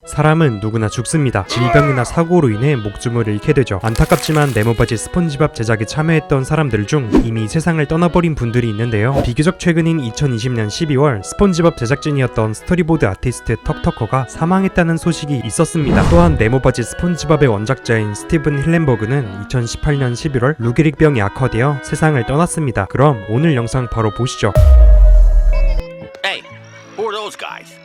사람은 누구나 죽습니다. 질병이나 사고로 인해 목숨을 잃게 되죠. 안타깝지만 네모바지 스폰지밥 제작에 참여했던 사람들 중 이미 세상을 떠나버린 분들이 있는데요. 비교적 최근인 2020년 12월 스폰지밥 제작진이었던 스토리보드 아티스트 턱터커가 사망했다는 소식이 있었습니다. 또한 네모바지 스폰지밥의 원작자인 스티븐 힐렌버그는 2018년 11월 루게릭병에 악화되어 세상을 떠났습니다. 그럼 오늘 영상 바로 보시죠. Hey, who are those guys?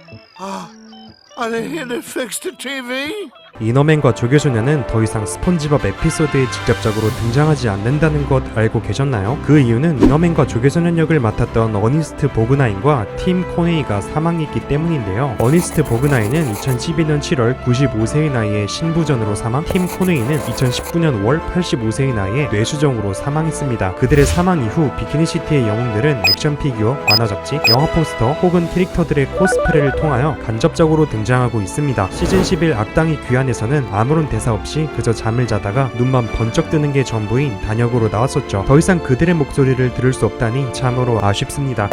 Are they here to fix the TV? 이너맨과 조교소녀는 더 이상 스폰지밥 에피소드에 직접적으로 등장하지 않는다는 것 알고 계셨나요? 그 이유는 이너맨과 조교소녀 역을 맡았던 어니스트 보그나인과 팀 코네이가 사망했기 때문인데요. 어니스트 보그나인은 2012년 7월 95세의 나이에 신부전으로 사망, 팀 코네이는 2019년 5월 85세의 나이에 뇌수정으로 사망했습니다. 그들의 사망 이후 비키니시티의 영웅들은 액션 피규어, 만화 잡지, 영화 포스터 혹은 캐릭터들의 코스프레를 통하여 간접적으로 등장하고 있습니다. 시즌 11 악당이 귀환 에서는 아무런 대사 없이 그저 잠을 자다가 눈만 번쩍 뜨는 게 전부인 단역으로 나왔었죠. 더 이상 그들의 목소리를 들을 수 없다니 참으로 아쉽습니다.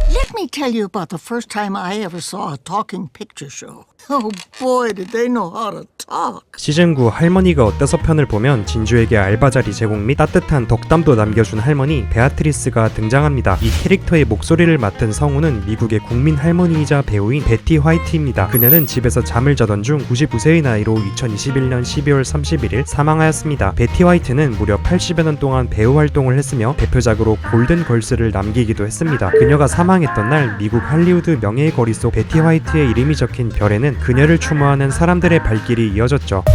Let me tell you about the first time I ever saw a talking picture show. Oh boy, did they know how to talk. 시즌 9 할머니가 어때서 편을 보면 진주에게 알바 자리 제공 및 따뜻한 덕담도 남겨준 할머니 베아트리스가 등장합니다. 이 캐릭터의 목소리를 맡은 성우는 미국의 국민 할머니이자 배우인 베티 화이트입니다. 그녀는 집에서 잠을 자던 중 99세의 나이로 2021년 12월 31일 사망하였습니다. 베티 화이트는 무려 80여 년 동안 배우 활동을 했으며 대표작으로 골든 걸스를 남기기도 했습니다. 그녀가 사망했던 날 미국 할리우드 명예의 거리 속 베티 화이트의 이름이 적힌 별에는 그녀를 추모하는 사람들의 발길이 이어졌죠.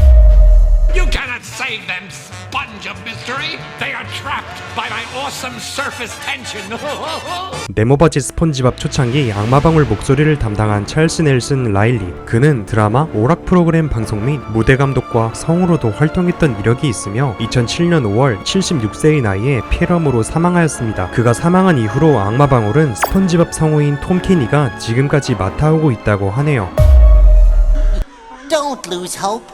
You cannot save them, sponge of mystery. They are trapped by my awesome surface tension. 네모바지 스폰지밥 초창기 악마방울 목소리를 담당한 찰스 넬슨 라일리. 그는 드라마, 오락 프로그램 방송 및 무대 감독과 성우로도 활동했던 이력이 있으며 2007년 5월 76세의 나이에 폐렴으로 사망하였습니다. 그가 사망한 이후로 악마방울은 스폰지밥 성우인 톰 케니가 지금까지 맡아오고 있다고 하네요. Don't lose hope.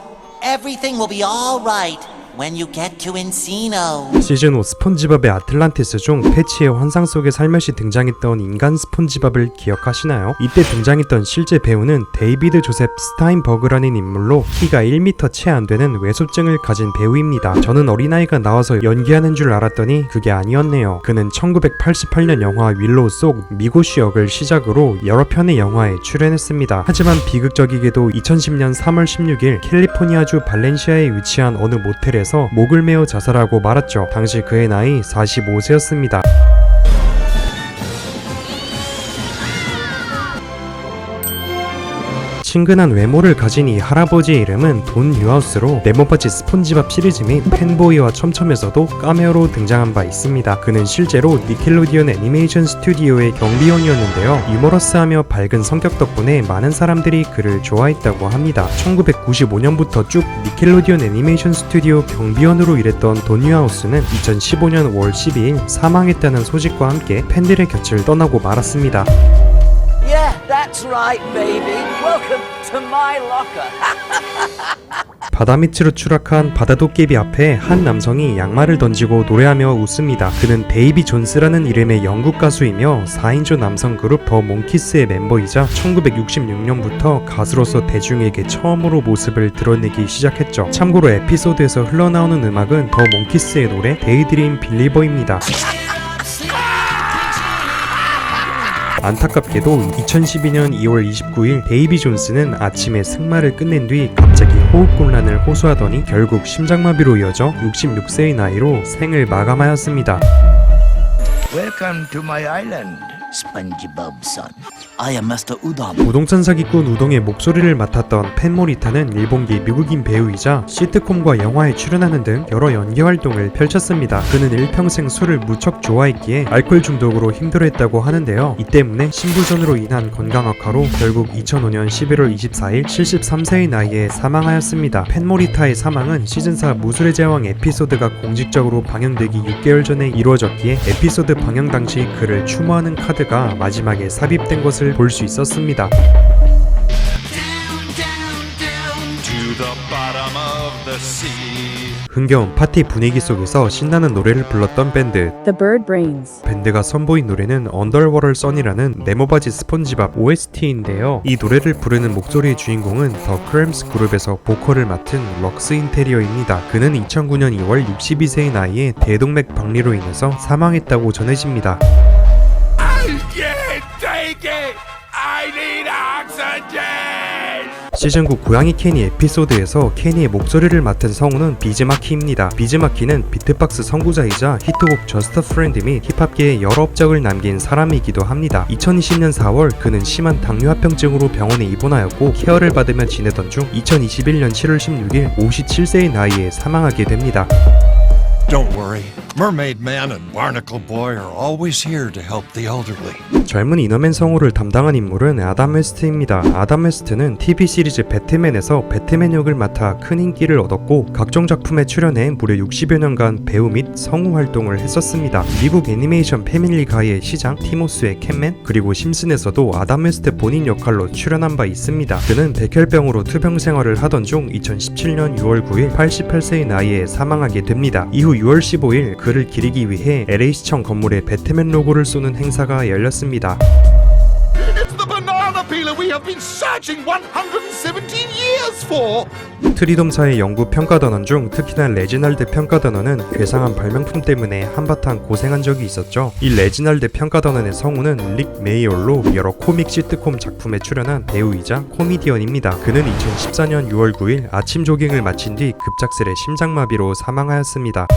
Everything will be all right when you get to Encino. 시즌 5 스폰지밥의 아틀란티스 중 패치의 환상 속에 살며시 등장했던 인간 스폰지밥을 기억하시나요? 이때 등장했던 실제 배우는 데이비드 조셉 스타인버그라는 인물로 키가 1m 채 안 되는 외소증을 가진 배우입니다. 저는 어린아이가 나와서 연기하는 줄 알았더니 그게 아니었네요. 그는 1988년 영화 윌로우 속 미고시 역을 시작으로 여러 편의 영화에 출연했습니다. 하지만 비극적이게도 2010년 3월 16일 캘리포니아주 발렌시아에 위치한 어느 모텔에 목을 메어 자살하고 말았죠. 당시 그의 나이 45세였습니다. 친근한 외모를 가진 이 할아버지의 이름은 돈 뉴하우스로 네모바지 스폰지밥 시리즈 및 팬보이와 첨첨에서도 카메오로 등장한 바 있습니다. 그는 실제로 니켈로디언 애니메이션 스튜디오의 경비원이었는데요. 유머러스하며 밝은 성격 덕분에 많은 사람들이 그를 좋아했다고 합니다. 1995년부터 쭉 니켈로디언 애니메이션 스튜디오 경비원으로 일했던 돈 뉴하우스는 2015년 5월 12일 사망했다는 소식과 함께 팬들의 곁을 떠나고 말았습니다. Yeah, that's right, baby. Welcome to my locker. 바다 밑으로 추락한 바다도깨비 앞에 한 남성이 양말을 던지고 노래하며 웃습니다. 그는 데이비 존스라는 이름의 영국 가수이며 4인조 남성 그룹 더 몽키스의 멤버이자 1966년부터 가수로서 대중에게 처음으로 모습을 드러내기 시작했죠. 참고로 에피소드에서 흘러나오는 음악은 더 몽키스의 노래 데이드림 빌리버입니다. 안타깝게도 2012년 2월 29일 데이비 존스는 아침에 승마를 끝낸 뒤 갑자기 호흡곤란을 호소하더니 결국 심장마비로 이어져 66세의 나이로 생을 마감하였습니다. Welcome to my island, SpongeBob son. I am Mr. Udon. 우동찬 사기꾼 우동의 목소리를 맡았던 펜모리타는 일본계 미국인 배우이자 시트콤과 영화에 출연하는 등 여러 연기 활동을 펼쳤습니다. 그는 일평생 술을 무척 좋아했기에 알코올 중독으로 힘들어했다고 하는데요. 이 때문에 신부전으로 인한 건강 악화로 결국 2005년 11월 24일 73세의 나이에 사망하였습니다. 펜모리타의 사망은 시즌4 무술의 제왕 에피소드가 공식적으로 방영되기 6개월 전에 이루어졌기에 에피소드 방영 당시 그를 추모하는 카드가 마지막에 삽입된 것을 볼 수 있었습니다. To the bottom of the sea. 흥겨운 파티 분위기 속에서 신나는 노래를 불렀던 밴드. The Bird Brains. 밴드가 선보인 노래는 Underwater Sun이라는 네모바지 스폰지밥 OST인데요. 이 노래를 부르는 목소리의 주인공은 더 크램스 그룹에서 보컬을 맡은 럭스 인테리어입니다. 그는 2009년 2월 62세의 나이에 대동맥 박리로 인해서 사망했다고 전해집니다. I can't take it! I need oxygen! 시즌9 고양이 케니 에피소드에서 케니의 목소리를 맡은 성우는 비즈마키입니다. 비즈마키는 비트박스 선구자이자 히트곡 Just a Friend 및 힙합계에 여러 업적을 남긴 사람이기도 합니다. 2020년 4월 그는 심한 당뇨합병증으로 병원에 입원하였고 케어를 받으며 지내던 중 2021년 7월 16일 57세의 나이에 사망하게 됩니다. Don't worry. Mermaid Man and Barnacle Boy are always here to help the elderly. 젊은 이너맨 성우를 담당한 인물은 아담 웨스트입니다. 아담 웨스트는 TV 시리즈 배트맨에서 배트맨 역을 맡아 큰 인기를 얻었고 각종 작품에 출연해 무려 60여 년간 배우 및 성우 활동을 했었습니다. 미국 애니메이션 패밀리 가이의 시장, 티모스의 캣맨, 그리고 심슨에서도 아담 웨스트 본인 역할로 출연한 바 있습니다. 그는 백혈병으로 투병 생활을 하던 중 2017년 6월 9일 88세의 나이에 사망하게 됩니다. 이후 6월 15일 그를 기리기 위해 LA시청 건물에 배트맨 로고를 쏘는 행사가 열렸습니다. It's the banana peeler we have been searching 117 years for! 트리돔사의 연구 평가단원 중 특히나 레지날드 평가단원은 괴상한 발명품 때문에 한바탕 고생한 적이 있었죠. 이 레지날드 평가단원의 성우는 릭 메이올로 여러 코믹 시트콤 작품에 출연한 배우이자 코미디언입니다. 그는 2014년 6월 9일 아침 조깅을 마친 뒤 급작스레 심장마비로 사망하였습니다.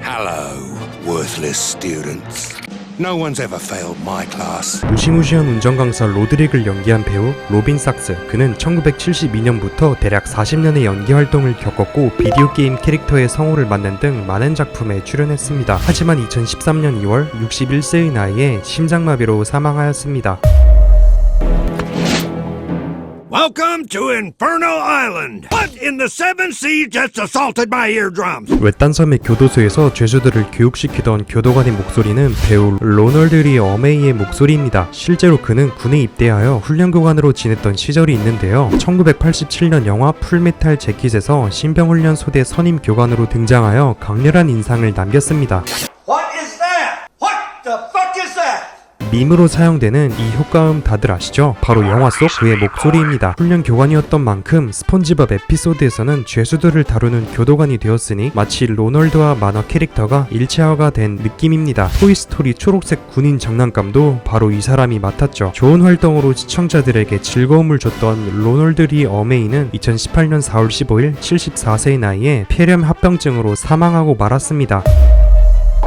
Hello, worthless students. No one's ever failed my class. 무시무시한 운전 강사 로드릭을 연기한 배우 로빈 sak스. 그는 1972년부터 대략 40년의 연기 활동을 겪었고 비디오 게임 캐릭터의 성우를 맡는 등 많은 작품에 출연했습니다. 하지만 2013년 2월 61세의 나이에 심장마비로 사망하였습니다. Welcome to Inferno Island. What in the seven seas just assaulted my eardrums? 외딴섬의 교도소에서 죄수들을 교육시키던 교도관의 목소리는 배우 로널드 리 어메이의 목소리입니다. 실제로 그는 군에 입대하여 훈련교관으로 지냈던 시절이 있는데요. 1987년 영화 풀메탈 재킷에서 신병훈련 소대 선임 교관으로 등장하여 강렬한 인상을 남겼습니다. What is that? What the fuck is that? 밈으로 사용되는 이 효과음 다들 아시죠? 바로 영화 속 그의 목소리입니다. 훈련 교관이었던 만큼 스폰지밥 에피소드에서는 죄수들을 다루는 교도관이 되었으니 마치 로널드와 만화 캐릭터가 일체화가 된 느낌입니다. 토이스토리 초록색 군인 장난감도 바로 이 사람이 맡았죠. 좋은 활동으로 시청자들에게 즐거움을 줬던 로널드 리 어메이는 2018년 4월 15일 74세의 나이에 폐렴 합병증으로 사망하고 말았습니다.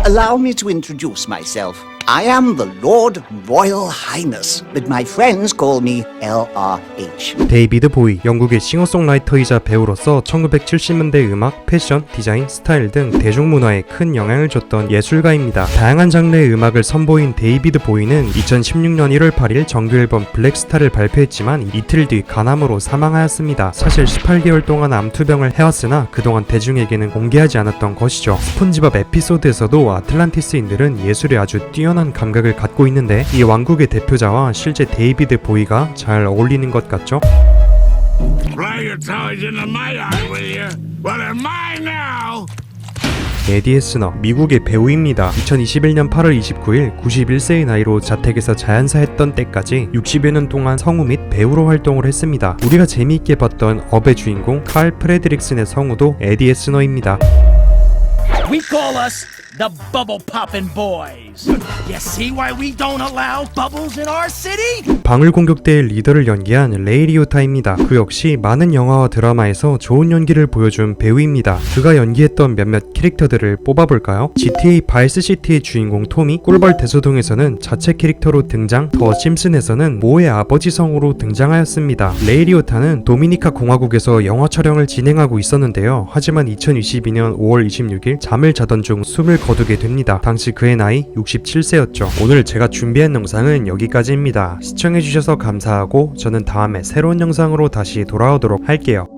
Allow me to introduce myself. I am the Lord Royal Highness, but my friends call me LRH. 데이비드 보이, 영국의 싱어송라이터이자 배우로서 1970년대 음악, 패션, 디자인, 스타일 등 대중문화에 큰 영향을 줬던 예술가입니다. 다양한 장르의 음악을 선보인 데이비드 보이는 2016년 1월 8일 정규 앨범 블랙스타를 발표했지만 이틀 뒤 간암으로 사망하였습니다. 사실 18개월 동안 암투병을 해왔으나 그동안 대중에게는 공개하지 않았던 것이죠. 스폰지밥 에피소드에서도 아틀란티스인들은 예술에 아주 뛰어난 감각을 갖고 있는데 이 왕국의 대표자와 실제 데이비드 보이가 잘 어울리는 것 같죠? Fly your toys into my eye, will you? Well, they're mine now! 에디 헤스너, 미국의 배우입니다. 2021년 8월 29일 91세의 나이로 자택에서 자연사했던 때까지 60여 년 동안 성우 및 배우로 활동을 했습니다. 우리가 재미있게 봤던 업의 주인공 칼 프레드릭슨의 성우도 에디 헤스너입니다. We call us the Bubble Poppin' Boys. You see why we don't allow bubbles in our city? 방울 공격대의 리더를 연기한 레이 리오타입니다. 그 역시 많은 영화와 드라마에서 좋은 연기를 보여준 배우입니다. 그가 연기했던 몇몇 캐릭터들을 뽑아볼까요? GTA 바이스 시티의 주인공 토미, 꿀벌 대소동에서는 자체 캐릭터로 등장, 더 심슨에서는 모의 아버지 성우로 등장하였습니다. 레이 리오타는 도미니카 공화국에서 영화 촬영을 진행하고 있었는데요. 하지만 2022년 5월 26일 잠을 자던 중 숨을 거두게 됩니다. 당시 그의 나이 67세였죠. 오늘 제가 준비한 영상은 여기까지입니다. 시청해주셔서 감사하고 저는 다음에 새로운 영상으로 다시 돌아오도록 할게요.